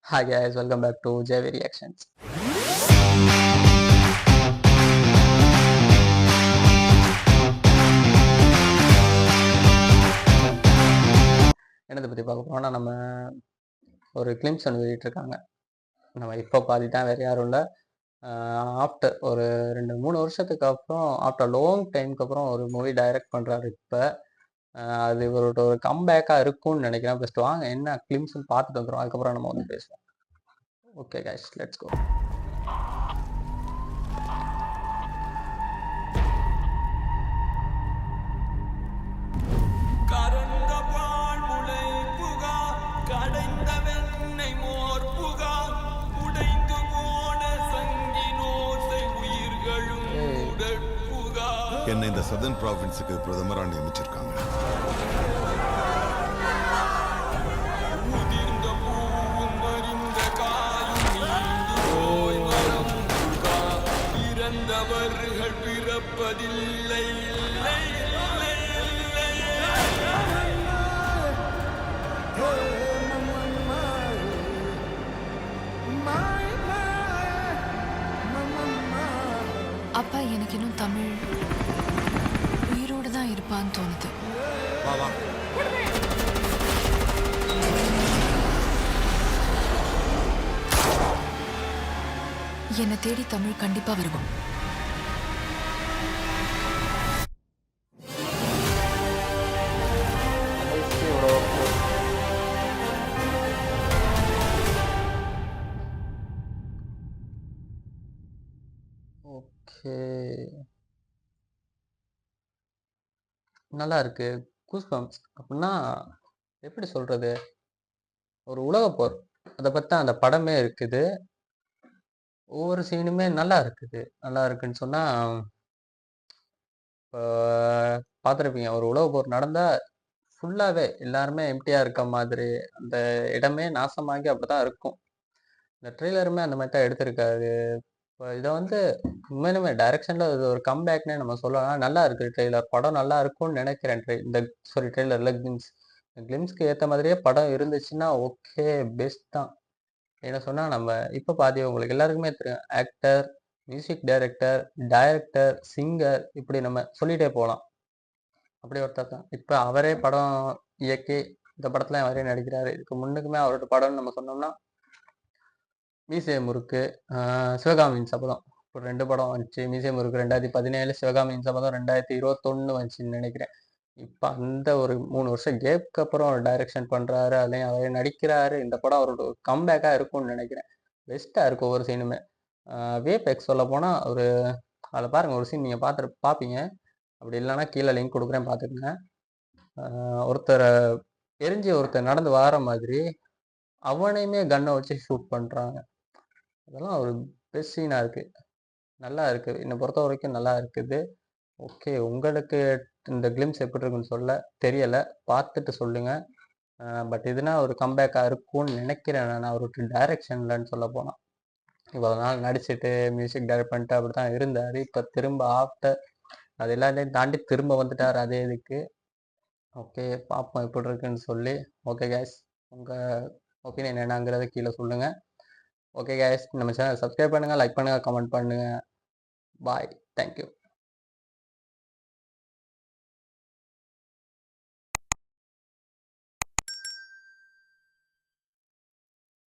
Hi guys, welcome back to JV Reactions. என்னதை பற்றி பார்க்க போனால் நம்ம ஒரு கிளிம்ஸ் ஒன்று வெளியிட்டிருக்காங்க. நம்ம இப்போ பாதி தான், வேறு யாரும் இல்லை. ஆஃப்டர் ஒரு 2-3 வருஷத்துக்கு அப்புறம், ஆஃப்டர் லாங் டைமுக்கு அப்புறம் ஒரு மூவி டைரக்ட் பண்ணுறாரு. இப்போ அது இவரோட ஒரு கம்பேக்காக இருக்கும்னு நினைக்கிறேன். ஃபஸ்ட்டு வாங்க என்ன கிளிம்ஸ்ன்னு பார்த்துட்டு வந்துடும், அதுக்கப்புறம் நம்ம வந்து பேசுவோம். Okay guys, let's go. என்னை இந்த சதர்ன் ப்ராவின்ஸுக்கு பிரதமரா நியமிச்சிருக்காங்க. இறந்தவர்கள் பிறப்பதில்லை. அப்பா எனக்கு இன்னும் தமிழ் உயிரோடு தான் இருப்பான்னு தோணுது. என்னை தேடி தமிழ் கண்டிப்பா வருவோம். ஓகே, நல்லா இருக்கு. கூஸ்பம்ப்ஸ் அப்படின்னா எப்படி சொல்றது, ஒரு உலகப்போர் அதை பற்றி அந்த படமே இருக்குது. ஒவ்வொரு சீனுமே நல்லா இருக்குது. நல்லா இருக்குன்னு சொன்னால், இப்போ பார்த்துருப்பீங்க, ஒரு உலகப்போர் நடந்தால் ஃபுல்லாகவே எல்லாருமே எம்டியாக இருக்க மாதிரி, அந்த இடமே நாசமாகி அப்படி தான் இருக்கும். இந்த ட்ரெய்லருமே அந்த மாதிரி தான் எடுத்திருக்காரு. இப்போ இதை வந்து உண்மையிலுமே டைரக்ஷனில் இது ஒரு கம்பேக்னே நம்ம சொல்லலாம். நல்லா இருக்குது ட்ரெய்லர். படம் நல்லா இருக்கும்னு நினைக்கிறேன். ட்ரெய்லரில் கிளிம்ஸ்க்கு ஏற்ற மாதிரியே படம் இருந்துச்சுன்னா ஓகே, பெஸ்ட் தான். என்ன சொன்னால், நம்ம இப்போ பாதி உங்களுக்கு எல்லாருக்குமே தெரியும், ஆக்டர், மியூசிக் டைரக்டர், சிங்கர், இப்படி நம்ம சொல்லிகிட்டே போகலாம். அப்படி ஒருத்தர் தான். இப்போ அவரே படம் இயக்கி இந்த படத்தில் அவரே நடிக்கிறாரு. இதுக்கு முன்னுக்குமே அவரோட படம்னு நம்ம சொன்னோம்னா மீசை முறுக்கு, சிவகாமியின் சபதம், ஒரு 2 படம் வந்துச்சு. மீசை முறுக்கு 2017, சிவகாமியின் சபதம் 2021 வந்துச்சுன்னு நினைக்கிறேன். இப்போ அந்த ஒரு 3 வருஷம் கேப்க்கு அப்புறம் டைரக்ஷன் பண்ணுறாரு, அதுலேயும் அவரே நடிக்கிறாரு. இந்த படம் அவரோட ஒரு கம்பேக்காக இருக்கும்னு நினைக்கிறேன். பெஸ்ட்டாக இருக்கும் ஒவ்வொரு சீனுமே. விஎஃப்எக்ஸ் சொல்ல போனால் ஒரு அதில் பாருங்கள், ஒரு சீன் நீங்கள் பார்ப்பீங்க. அப்படி இல்லைன்னா கீழே லிங்க் கொடுக்குறேன், பார்த்துக்குங்க. ஒருத்தரை ஒருத்தர் நடந்து வர மாதிரி அவனையுமே கன்னை வச்சு ஷூட் பண்ணுறாங்க. அதெல்லாம் ஒரு பெஸ்ட் சீனாக இருக்குது. நல்லா இருக்குது, என்னை பொறுத்த வரைக்கும் நல்லா இருக்குது. ஓகே, உங்களுக்கு இந்த கிளிம்ஸ் எப்படி இருக்குன்னு சொல்ல தெரியலை, பார்த்துட்டு சொல்லுங்கள். பட் இதுனா ஒரு கம்பேக்காக இருக்கும்னு நினைக்கிறேன் நான், அவருக்கு டைரக்ஷன்லன்னு சொல்ல போனால். இவ்வளோ நாள் நடிச்சுட்டு மியூசிக் டைரக்ட் பண்ணிட்டு அப்படி தான் இருந்தார். இப்போ திரும்ப ஆஃப்டர் அது எல்லாத்தையும் தாண்டி திரும்ப வந்துட்டார் அதே இதுக்கு. ஓகே, பார்ப்போம் எப்படி இருக்குன்னு சொல்லி. ஓகே கேஸ், உங்கள் ஒப்பீனியன் என்னங்கிறத கீழே சொல்லுங்கள். ஓகே கேஸ், நம்ம சேனல் சப்ஸ்கிரைப் பண்ணுங்கள், லைக் பண்ணுங்கள், கமெண்ட் பண்ணுங்கள். பாய், தேங்க்யூ.